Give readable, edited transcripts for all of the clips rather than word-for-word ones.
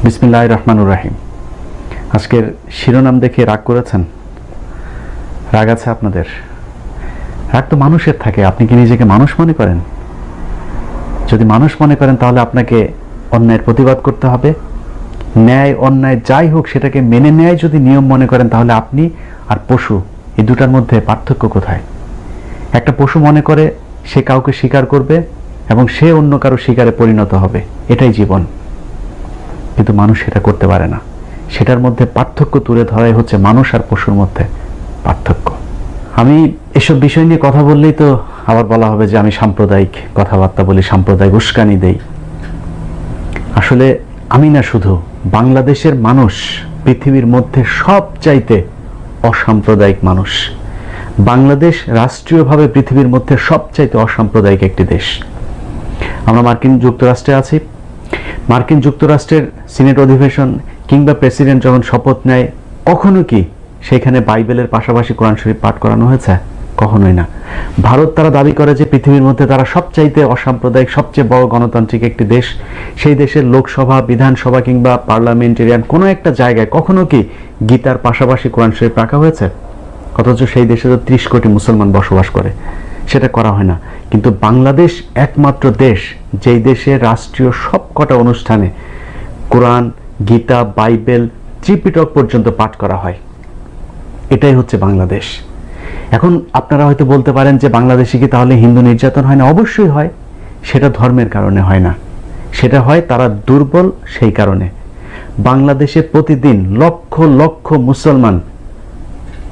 বিসমিল্লাহির রহমানির রহিম। আজকের শিরোনাম দেখে রাগ করেছেন? রাগ আছে আপনাদের? রাগ তো মানুষের থাকে। আপনি কি নিজেকে মানুষ মনে করেন? যদি মানুষ মনে করেন তাহলে আপনাকে অন্যায়ের প্রতিবাদ করতে হবে। ন্যায় অন্যায় যাই হোক সেটাকে মেনে নেয় যদি নিয়ম মনে করেন, তাহলে আপনি আর পশু, এই দুটার মধ্যে পার্থক্য কোথায়? একটা পশু মনে করে সে কাউকে শিকার করবে এবং সে অন্য কারো শিকারে পরিণত হবে, এটাই জীবন। কিন্তু মানুষ সেটা করতে পারে না। সেটার মধ্যে পার্থক্য তুলে ধরাই হচ্ছে মানুষ আর পশুর মধ্যে পার্থক্য। আমি এসব বিষয় নিয়ে কথা বললেই তো আবার বলা হবে যে আমি সাম্প্রদায়িক কথাবার্তা বলি, সাম্প্রদায়িক উস্কানি দেই। আসলে আমি না, শুধু বাংলাদেশের মানুষ পৃথিবীর মধ্যে সবচাইতে অসাম্প্রদায়িক মানুষ। বাংলাদেশ রাষ্ট্রীয়ভাবে পৃথিবীর মধ্যে সবচাইতে অসাম্প্রদায়িক একটি দেশ। আমরা মার্কিন যুক্তরাষ্ট্রে আছি। মার্কিন যুক্তরাষ্ট্রের সিনেট অধিবেশন কিংবা প্রেসিডেন্ট যখন শপথ নেয়, কখনো কি সেখানে বাইবেলের পাশাপাশি কোরআন শরীফ পাঠ করানো হয়েছে? কখনোই না। ভারত তারা দাবি করে যে পৃথিবীর মধ্যে তারা সবচাইতে অসাম্প্রদায়িক, সবচেয়ে বড় গণতান্ত্রিক একটি দেশ। সেই দেশের লোকসভা, বিধানসভা কিংবা পার্লামেন্টেরিয়ান কোনো একটা জায়গায় কখনো কি গীতার পাশাপাশি কোরআন শরীফ রাখা হয়েছে? অথচ সেই দেশে তো 30 কোটি মুসলমান বসবাস করে, সেটা করা হয় না। কিন্তু বাংলাদেশ একমাত্র দেশ যেই দেশে রাষ্ট্রীয় সবকটা অনুষ্ঠানে কোরআন, গীতা, বাইবেল, ত্রিপিটক পর্যন্ত পাঠ করা হয়। এটাই হচ্ছে বাংলাদেশ। এখন আপনারা হয়তো বলতে পারেন যে বাংলাদেশে কি তাহলে হিন্দু নির্যাতন হয় না? অবশ্যই হয়। সেটা ধর্মের কারণে হয় না, সেটা হয় তারা দুর্বল সেই কারণে। বাংলাদেশে প্রতিদিন লক্ষ লক্ষ মুসলমান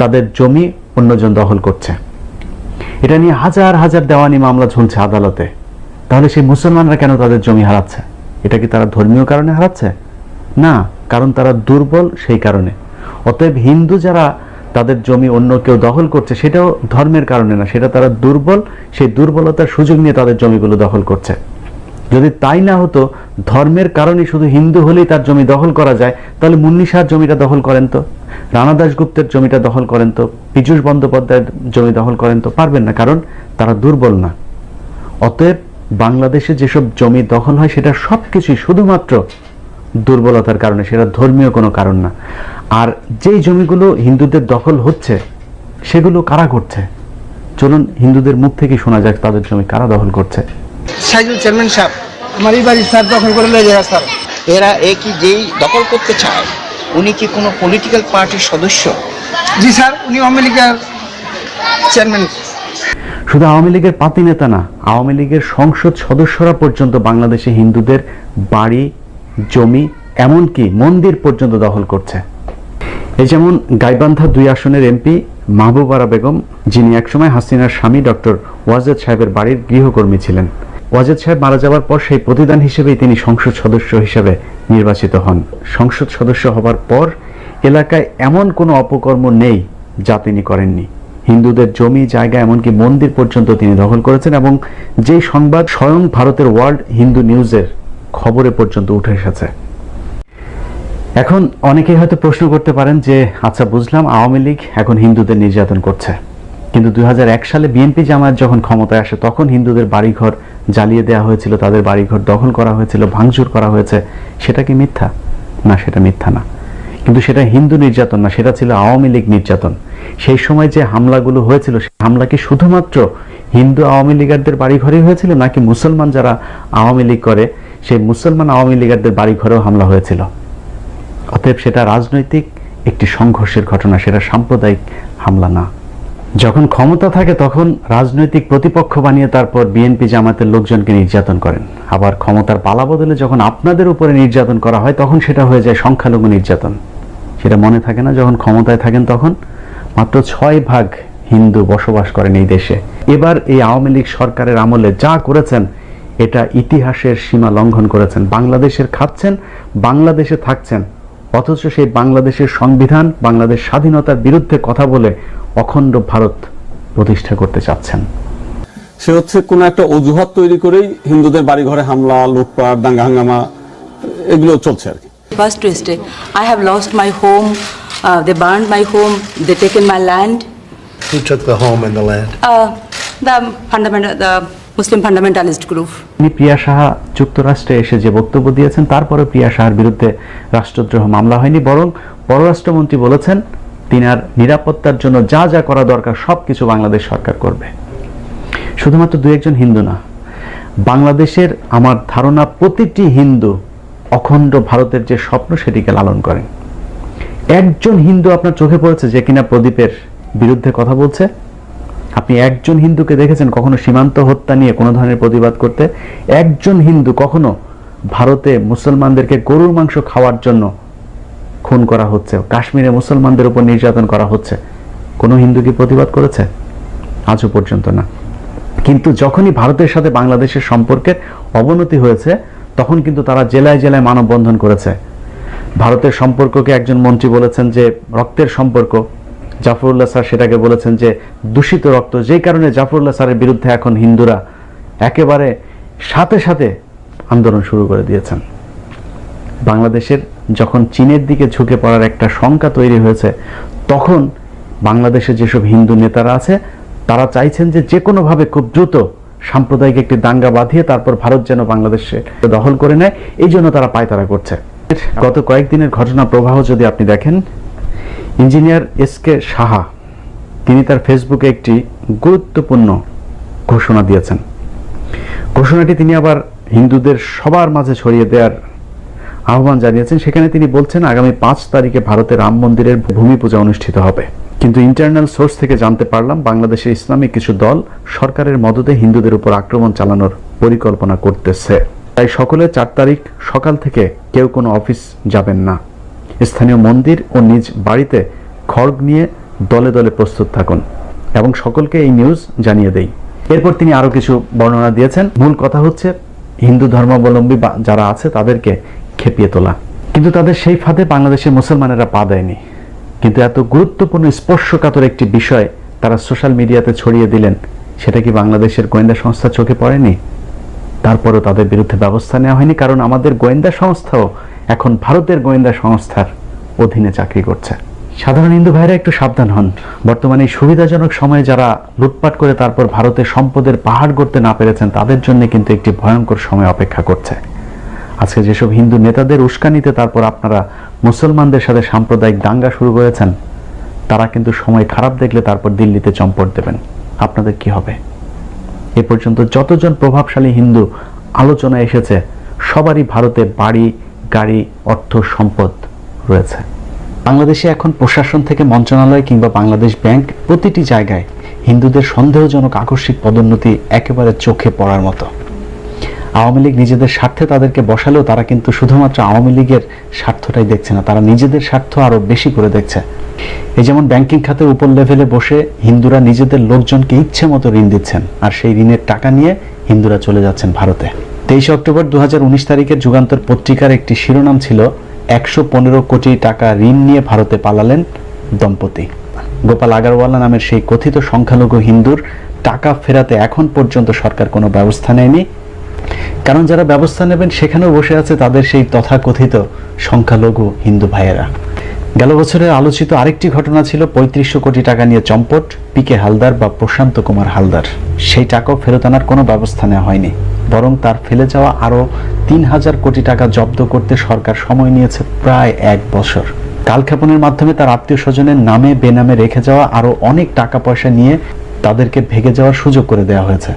তাদের জমি অন্যজন দখল করছে। এটা নিয়ে হাজার হাজার দেওয়ানি মামলা ঝুলছে আদালতে। তাহলে সেই মুসলমানরা কেন তাদের জমি হারাচ্ছে? এটা কি তারা ধর্মীয় কারণে হারাচ্ছে? না, কারণ তারা দুর্বল সেই কারণে। অতএব হিন্দু যারা তাদের জমি অন্য কেউ দখল করছে, সেটাও ধর্মের কারণে না, সেটা তারা দুর্বল, সেই দুর্বলতার সুযোগ নিয়ে তাদের জমিগুলো দখল করছে। যদি তাই না হতো, ধর্মের কারণে শুধু হিন্দু হলেই তার জমি দখল করা যায়, তাহলে মুন্নি শাহর জমিটা দখল করেন তো, রানা দাশগুপ্তের জমিটা দখল করেন তো, পীযূষ বন্দ্যোপাধ্যায়ের জমি দখল করেন তো, পারবেন না, কারণ তারা দুর্বল না। অতএব বাংলাদেশে যেসব জমি দখল হয় সেটা সবকিছুই শুধুমাত্র দুর্বলতার কারণে, সেটা ধর্মীয় কোনো কারণ না। আর যেই জমিগুলো হিন্দুদের দখল হচ্ছে সেগুলো কারা করছে? চলুন হিন্দুদের মুখ থেকে শোনা যাক তাদের জমি কারা দখল করছে। সাইদুল চেয়ারম্যান সাহেব আমার এই বাড়ি স্যার দখল করে লেগে গেছে স্যার। এরা একই যেই দখল করতে চায়, উনি কি কোনো পলিটিক্যাল পার্টির সদস্য? জি স্যার, উনি আওয়ামী লীগের চেয়ারম্যান। শুধু আওয়ামী লীগের পাতি নেতা না, আওয়ামী লীগের সংসদ সদস্যরা পর্যন্ত বাংলাদেশে হিন্দুদের বাড়ি, জমি, এমনকি মন্দির পর্যন্ত দখল করছে। এই যেমন গাইবান্ধা 2 আসনের এমপি মাহবুবারা বেগম, যিনি একসময় হাসিনার স্বামী ডক্টর ওয়াজেদ সাহেবের বাড়ির গৃহকর্মী ছিলেন। ওয়াজেদ সাহেব মারা যাওয়ার পর সেই প্রতিদান হিসেবেই তিনি সংসদ সদস্য হিসেবে নির্বাচিত হন। সংসদ সদস্য হবার পর এলাকায় এমন কোনো অপকর্ম নেই যা তিনি করেননি। হিন্দুদের জমি, জায়গা, এমনকি মন্দির পর্যন্ত তিনি দখল করেছেন, এবং যেই সংবাদ স্বয়ং ভারতের ওয়ার্ল্ড হিন্দু নিউজের খবরে পর্যন্ত উঠে এসেছে। এখন অনেকেই হয়তো প্রশ্ন করতে পারেন যে আচ্ছা বুঝলাম, আওয়ামী লীগ এখন হিন্দুদের নির্যাতন করছে, কিন্তু 2001 সালে বিএনপি জামায়াত যখন ক্ষমতায় আসে তখন হিন্দুদের বাড়িঘর জ্বালিয়ে দেওয়া হয়েছিল, তাদের বাড়িঘর দখল করা হয়েছিল, ভাঙচুর করা হয়েছে। সেটা কি মিথ্যা? না, সেটা মিথ্যা না। কিন্তু সেটা হিন্দু নির্যাতন না, সেটা ছিল আওয়ামী লীগ নির্যাতন। সেই সময় যে হামলাগুলো হয়েছিল, সেই হামলা কি শুধুমাত্র হিন্দু আওয়ামী লীগারদের বাড়িঘরেই হয়েছিল, নাকি মুসলমান যারা আওয়ামী লীগ করে সেই মুসলমান আওয়ামী লীগারদের বাড়িঘরেও হামলা হয়েছিল? অতএব সেটা রাজনৈতিক একটি সংঘর্ষের ঘটনা, সেটা সাম্প্রদায়িক হামলা না। যখন ক্ষমতা থাকে তখন রাজনৈতিক প্রতিপক্ষ বানিয়ে তারপর বিএনপি জামাতের লোকজনকে নির্যাতন করেন। আবার ক্ষমতার পালা বদলে যখন আপনাদের উপরে নির্যাতন করা হয় তখন সেটা হয়ে যায় সংখ্যালঘু নির্যাতন। সেটা মনে থাকে না? যখন ক্ষমতায় থাকেন তখন মাত্র 6% হিন্দু বসবাস করেন এই দেশে। এবার এই আওয়ামী লীগ সরকারের আমলে যা করেছেন এটা ইতিহাসের সীমা লঙ্ঘন করেছেন। বাংলাদেশের খাচ্ছেন, বাংলাদেশে থাকছেন, অথচ সেই বাংলাদেশের সংবিধান, বাংলাদেশ স্বাধীনতার বিরুদ্ধে কথা বলে অখণ্ড ভারত প্রতিষ্ঠা করতে চাচ্ছেন। সে হচ্ছে কোন একটা অজুহাত তৈরি করেই হিন্দুদের বাড়ি ঘরে হামলা, লুটপাট, দাঙ্গা হাঙ্গামা এগুলো চলছে আর কি। First Tuesday, I have lost my home. They burned my home. They taken my land. Who took the home and the land? The fundamental, the Muslim fundamentalist group. তিনি প্রিয়া সাহা যুক্তরাষ্ট্রে এসে যে বক্তব্য দিয়েছেন, তারপরে প্রিয়া সাহার বিরুদ্ধে রাষ্ট্রদ্রোহ মামলা হয়নি, বরং পররাষ্ট্রমন্ত্রী বলেছেন তিনার নিরাপত্তার জন্য যা যা করা দরকার সবকিছু বাংলাদেশ সরকার করবে। শুধুমাত্র দু একজন হিন্দু না, বাংলাদেশের আমার ধারণা প্রতিটি হিন্দু অখণ্ড ভারতের যে স্বপ্ন সেটিকে লালন করেন। একজন হিন্দু আপনার চোখে পড়েছে যে কিনা প্রদীপের বিরুদ্ধে কথা বলছে? আপনি একজন হিন্দুকে দেখেছেন কখনো সীমান্ত হত্যা নিয়ে কোনো ধরনের প্রতিবাদ করতে? একজন হিন্দু কখনো ভারতে মুসলমানদেরকে গরুর মাংস খাওয়ার জন্য খুন করা হচ্ছে, কাশ্মীরে মুসলমানদের উপর নির্যাতন করা হচ্ছে, কোনো হিন্দু কি প্রতিবাদ করেছে? আজও পর্যন্ত না। কিন্তু যখনই ভারতের সাথে বাংলাদেশের সম্পর্কের অবনতি হয়েছে তখন কিন্তু তারা জেলায় জেলায় মানববন্ধন করেছে। ভারতের সম্পর্ককে একজন মন্ত্রী বলেছেন যে রক্তের সম্পর্ক, জাফরুল্লাহ স্যার সেটাকে বলেছেন যে দূষিত রক্ত, যেই কারণে জাফরুল্লাহ স্যারের বিরুদ্ধে এখন হিন্দুরা একেবারে সাথে সাথে আন্দোলন শুরু করে দিয়েছেন। বাংলাদেশের যখন চীনের দিকে ঝুঁকে পড়ার একটা শঙ্কা তৈরি হয়েছে, তখন বাংলাদেশের যেসব হিন্দু নেতারা আছে তারা চাইছেন যে যে কোনোভাবে খুব দ্রুত সাম্প্রদায়িক একটি দাঙ্গা বাঁধিয়ে তারপর ভারত যেন বাংলাদেশে দখল করে নেয়, এই জন্য তারা পায়তারা করছে। গত কয়েকদিনের ঘটনা প্রবাহ যদি আপনি দেখেন, ইঞ্জিনিয়ার এস.কে. সাহা তিনি তার ফেসবুকে একটি গুরুত্বপূর্ণ ঘোষণা দিয়েছেন। ঘোষণাটি তিনি আবার হিন্দুদের সবার মাঝে ছড়িয়ে দেওয়ার আহ্বান জানিয়েছেন। সেখানে তিনি বলছেন আগামী 5 তারিখে ভারতের রাম মন্দিরের ভূমি পূজা অনুষ্ঠিত হবে। কিন্তু ইন্টারনাল সোর্স থেকে জানতে পারলাম বাংলাদেশের ইসলামিক কিছু দল সরকারের মদদে হিন্দুদের উপর আক্রমণ চালানোর পরিকল্পনা করতেছে। তাই সকলে 4 তারিখ সকাল থেকে কেউ কোনো অফিস যাবেন না, স্থানীয় মন্দির ও নিজ বাড়িতে খড়গ নিয়ে দলে দলে প্রস্তুত থাকুন এবং সকলকে এই নিউজ জানিয়ে দেই। এরপর তিনি আরো কিছু বর্ণনা দিয়েছেন। মূল কথা হচ্ছে হিন্দু ধর্মাবলম্বী যারা আছে তাদেরকে খেপিয়ে তোলা, কিন্তু তাদের সেই ফাঁদে বাংলাদেশের মুসলমানেরা পা দেয়নি। কিন্তু এত গুরুত্বপূর্ণ স্পর্শকাতর একটি বিষয় তারা সোশ্যাল মিডিয়াতে ছড়িয়ে দিলেন, সেটা কি বাংলাদেশের গোয়েন্দা সংস্থা চোখে পড়েনি? তারপরও তাদের বিরুদ্ধে ব্যবস্থা নেওয়া হয়নি, কারণ আমাদের গোয়েন্দা সংস্থাও এখন ভারতের গোয়েন্দা সংস্থার অধীনে চাকরি করছে। সাধারণ হিন্দু ভাইরা একটু সাবধান হন। বর্তমানে সুবিধাজনক সময়ে যারা লুটপাট করে তারপর ভারতের সম্পদের পাহাড় গড়তে না পেরেছেন, তাদের জন্য কিন্তু একটি ভয়ঙ্কর সময় অপেক্ষা করছে। আজকে যেসব হিন্দু নেতাদের উস্কানিতে তারপর আপনারা মুসলমানদের সাথে সাম্প্রদায়িক দাঙ্গা শুরু করেছেন, তারা কিন্তু সময় খারাপ দেখলে তারপর দিল্লিতে চম্পট দেবেন। আপনাদের কি হবে? এ পর্যন্ত যতজন প্রভাবশালী হিন্দু আলোচনায় এসেছে সবারই ভারতে বাড়ি, গাড়ি, অর্থ, সম্পদ রয়েছে। বাংলাদেশে এখন প্রশাসন থেকে মন্ত্রণালয় কিংবা বাংলাদেশ ব্যাংক প্রতিটি জায়গায় হিন্দুদের সন্দেহজনক আকস্মিক পদোন্নতি একেবারে চোখে পড়ার মতো। আওয়ামী লীগ নিজেদের স্বার্থে তাদেরকে বসালেও তারা কিন্তু শুধুমাত্র আওয়ামী লীগের স্বার্থটাই দেখছে না, তারা নিজেদের স্বার্থ আরো বেশি করে দেখছে। এই যেমন ব্যাংকিং খাতের উপর লেভেলে বসে হিন্দুরা নিজেদের লোকজনকে ইচ্ছে মতো ঋণ দিচ্ছেন, আর সেই ঋণের টাকা নিয়ে হিন্দুরা চলে যাচ্ছেন ভারতে। 23 অক্টোবর 2019 তারিখের যুগান্তর পত্রিকার একটি শিরোনাম ছিল 115 কোটি টাকা ঋণ নিয়ে ভারতে পালালেন দম্পতি। গোপাল আগারওয়ালা নামের সেই কথিত সংখ্যালঘু হিন্দুর টাকা ফেরাতে এখন পর্যন্ত সরকার কোনো ব্যবস্থা নেয়নি, কারণ যারা ব্যবস্থা নেবেন সেখানেও বসে আছে তাদের সেই তথাকথিত সংখ্যালঘু হিন্দু ভাইয়েরা। গেল বছরের আলোচিত আরেকটি ঘটনা ছিল 3500 কোটি টাকা নিয়ে চম্পট পি.কে. হালদার বা প্রশান্ত কুমার হালদার। সেই টাকাও ফেরত আনার কোনো ব্যবস্থা নেওয়া হয়নি, বরং তার ফেলে যাওয়া আরো 3000 কোটি টাকা জব্দ করতে সরকার সময় নিয়েছে প্রায় 1 বছর। কালক্ষেপণের মাধ্যমে তার আত্মীয় স্বজনের নামে বেনামে রেখে যাওয়া আরো অনেক টাকা পয়সা নিয়ে তাদেরকে ভেগে যাওয়ার সুযোগ করে দেওয়া হয়েছে।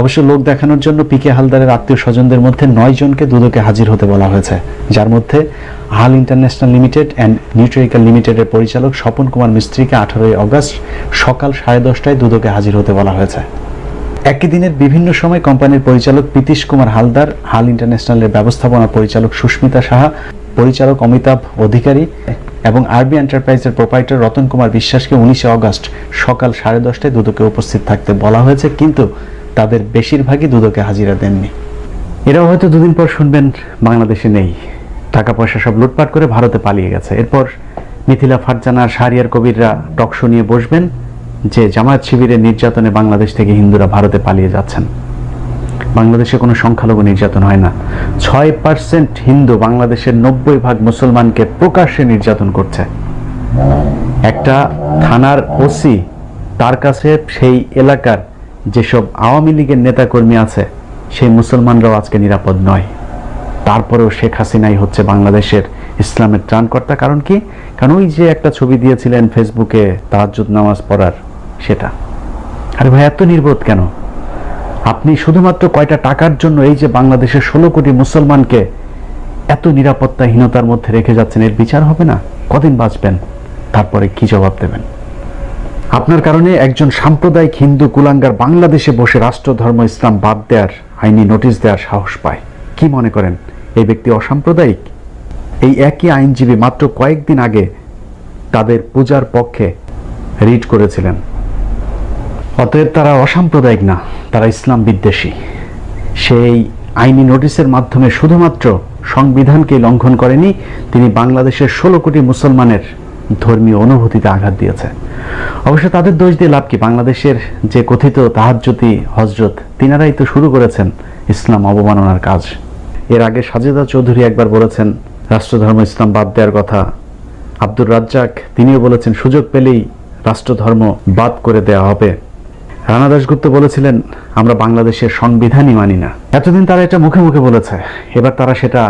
অবশ্য লোক দেখানোর জন্য পি.কে. হালদারের আত্মীয় স্বজনদের মধ্যে 9 জনকে দুদকে হাজির হতে বলা হয়েছে, যার মধ্যে হাল ইন্টারন্যাশনাল লিমিটেড অ্যান্ড নিউট্রিক্যাল লিমিটেডের পরিচালক স্বপন কুমার মিস্ত্রিকে 18 আগস্ট সকাল 10:30টায় দুদকে হাজির হতে বলা হয়েছে। একই দিনের বিভিন্ন সময় কোম্পানির পরিচালক প্রীতিশ কুমার হালদার, হাল ইন্টারন্যাশনালের ব্যবস্থাপনা পরিচালক সুস্মিতা সাহা, পরিচালক অমিতাভ অধিকারী এবং আরবি এন্টারপ্রাইজের প্রোপাইটার রতন কুমার বিশ্বাসকে 19 আগস্ট সকাল 10:30টায় দুদকে উপস্থিত থাকতে বলা হয়েছে, কিন্তু তাদের বেশিরভাগই দুদকে হাজিরা দেননি। এরাও হয়তো দুদিন পর শুনবেন বাংলাদেশে নেই, টাকা পয়সা সব লুটপাট করে ভারতে পালিয়ে গেছে। এরপর মিথিলা ফারজানা, শাহরিয়ার কবিররা টকশো নিয়ে বসবেন যে জামায়াত শিবিরের নির্যাতনে বাংলাদেশ থেকে হিন্দুরা ভারতে পালিয়ে যাচ্ছেন। বাংলাদেশে কোনো সংখ্যালঘু নির্যাতন হয় না। 6% হিন্দু বাংলাদেশের 90% মুসলমানকে প্রকাশ্যে নির্যাতন করছে। একটা থানার ওসি তার কাছে সেই এলাকার যেসব আওয়ামী লীগের নেতাকর্মী আছে সেই মুসলমানরাও আজকে নিরাপদ নয়। তারপরেও শেখ হাসিনাই হচ্ছে বাংলাদেশের ইসলামের ত্রাণকর্তা। কারণ কি? কারণ ওই যে একটা ছবি দিয়েছিলেন ফেসবুকে তাহাজ্জুদ নামাজ পড়ার, সেটা। আরে ভাই, এত নির্বোধ কেন? আপনি শুধুমাত্র কয়টা টাকার জন্য এই যে বাংলাদেশের 16 কোটি মুসলমানকে এত নিরাপত্তাহীনতার মধ্যে রেখে যাচ্ছেন, এর বিচার হবে না? কদিন বাঁচবেন? তারপরে কি জবাব দেবেন? আপনার কারণে একজন সাম্প্রদায়িক হিন্দু কুলাঙ্গার বাংলাদেশে বসে রাষ্ট্র ধর্ম ইসলাম বাদ দেওয়ার আইনি নোটিশ দেওয়ার সাহস পায়। কি মনে করেন এই ব্যক্তি অসাম্প্রদায়িক? এই একই আইনজীবী মাত্র কয়েকদিন আগে তাদের পূজার পক্ষে রিট করেছিলেন। অতএব তারা অসাম্প্রদায়িক না, তারা ইসলাম বিদ্বেষী। সেই আইনি নোটিশের মাধ্যমে শুধুমাত্র সংবিধানকে লঙ্ঘন করেনি, তিনি বাংলাদেশের 16 কোটি মুসলমানের ধর্মীয় অনুভূতিতে আঘাত দিয়েছে। অবশ্য তাদের দোষ দিয়ে লাভ কি? বাংলাদেশের যে কথিত তাহাজ্জুদি হজরত, তিনারাই তো শুরু করেছেন ইসলাম অবমাননার কাজ। এর আগে সাজেদা চৌধুরী একবার বলেছেন রাষ্ট্রধর্ম ইসলাম বাদ দেওয়ার কথা। আব্দুর রাজ্জাক তিনিও বলেছেন সুযোগ পেলেই রাষ্ট্রধর্ম বাদ করে দেওয়া হবে। রানা দাশগুপ্ত বলেছিলেন আমরা বাংলাদেশের সংবিধানই মানি না। এতদিন তারা এটা মুখে মুখে বলেছে, এবার তারা সেটা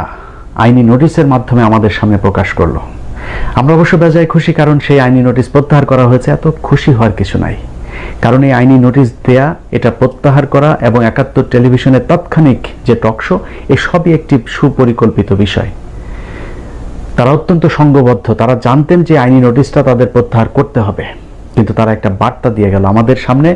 আইনি নোটিশের মাধ্যমে আমাদের সামনে প্রকাশ করলো। আমরা অবশ্য বেজায় খুশি, কারণ সেই আইনি নোটিশ প্রত্যাহার করা হয়েছে। এত খুশি হওয়ার কিছু নাই, কারণ এই আইনি নোটিশ দেয়া, এটা প্রত্যাহার করা এবং 71 টেলিভিশনের তাৎক্ষণিক যে টকশো, এসবই একটি সুপরিকল্পিত বিষয়। তারা অত্যন্ত সংঘবদ্ধ। তারা জানতেন যে আইনি নোটিশটা তাদের প্রত্যাহার করতে হবে, কিন্তু তারা একটা বার্তা দিয়ে গেল আমাদের সামনে।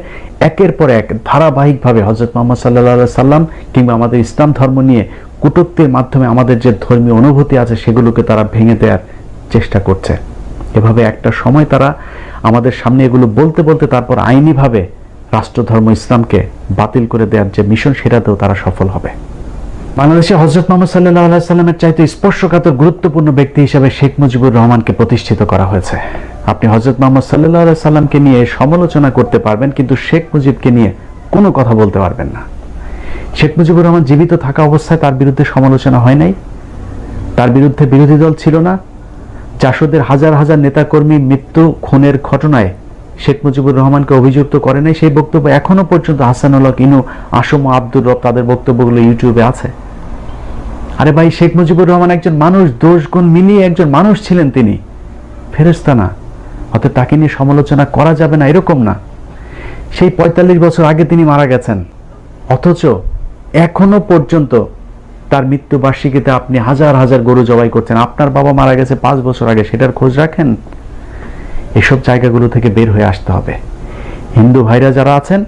একের পর এক ধারাবাহিকভাবে হযরত মুহাম্মদ সাল্লাল্লাহু আলাইহি সাল্লাম কিংবা আমাদের ইসলাম ধর্ম নিয়ে কটূক্তির মাধ্যমে আমাদের যে ধর্মীয় অনুভূতি আছে সেগুলোকে তারা ভেঙে দেওয়ার চেষ্টা করছে। এভাবে একটা সময় তারা আমাদের সামনে এগুলো বলতে বলতে তারপর আইনিভাবে রাষ্ট্রধর্ম ইসলামকে বাতিল করে দেওয়ার যে মিশন, সেটাতেও তারা সফল হবে। বাংলাদেশে হযরত মুহাম্মদ সাল্লাল্লাহু আলাইহি সাল্লামের চাইতে স্পর্শকাতর গুরুত্বপূর্ণ ব্যক্তি হিসেবে শেখ মুজিবুর রহমানকে প্রতিষ্ঠিত করা হয়েছে। আপনি হযরত মুহাম্মদ সাল্লাল্লাহু আলাইহি সাল্লামকে নিয়ে সমালোচনা করতে পারবেন, কিন্তু শেখ মুজিবকে নিয়ে কোনো কথা বলতে পারবেন না। শেখ মুজিবুর রহমান জীবিত থাকা অবস্থায় তার বিরুদ্ধে সমালোচনা হয় নাই, তার বিরুদ্ধে বিরোধী দল ছিল না। জাসদের হাজার হাজার নেতাকর্মী মৃত্যু খুনের ঘটনায় শেখ মুজিবুর রহমানকে অভিযুক্ত করে নাই, সেই বক্তব্য এখনো পর্যন্ত হাসানুল হক ইনু, আসম আব্দুর রব, তাদের বক্তব্যগুলো ইউটিউবে আছে। আরে ভাই, শেখ মুজিবুর রহমান একজন মানুষ, দোষ গুণ মিলিয়ে একজন মানুষ ছিলেন, তিনি ফেরেশতা না। অতএব তাকে নিয়ে সমালোচনা করা যাবে না এরকম না। সেই 45 বছর আগে তিনি মারা গেছেন, অথচ এখনো পর্যন্ত তার মৃত্যুবার্ষিকীতে আপনি হাজার হাজার গরু জবাই করছেন। আপনার বাবা মারা গেছে 5 বছর আগে, সেটার খোঁজ রাখেন। এসব জায়গাগুলো থেকে বের হয়ে আসতে হবে। হিন্দু ভাইরা যারা আছেন,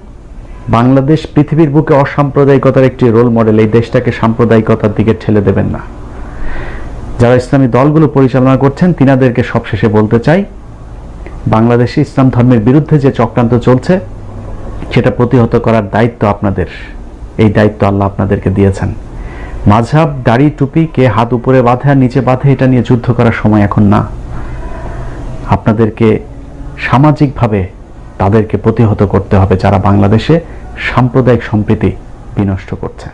বাংলাদেশ পৃথিবীর বুকে অসাম্প্রদায়িকতার একটি রোল মডেল। এই দেশটাকে সাম্প্রদায়িকতার দিকে ঠেলে দেবেন না। যারা ইসলামী দলগুলো পরিচালনা করছেন, তিনাদেরকে সবশেষে বলতে চাই, বাংলাদেশে ইসলাম ধর্মের বিরুদ্ধে যে চক্রান্ত চলছে সেটা প্রতিহত করার দায়িত্ব আপনাদের। এই দায়িত্ব আল্লাহ আপনাদেরকে দিয়েছেন। মাযহাব, দাড়ি, টুপি, কে হাত উপরে বাঁধে আর নিচে বাঁধে, এটা নিয়ে যুদ্ধ করার সময় এখন না। আপনাদেরকে সামাজিকভাবে তাদেরকে প্রতিহত করতে হবে যারা বাংলাদেশে সাম্প্রদায়িক সম্প্রীতি বিনষ্ট করছে।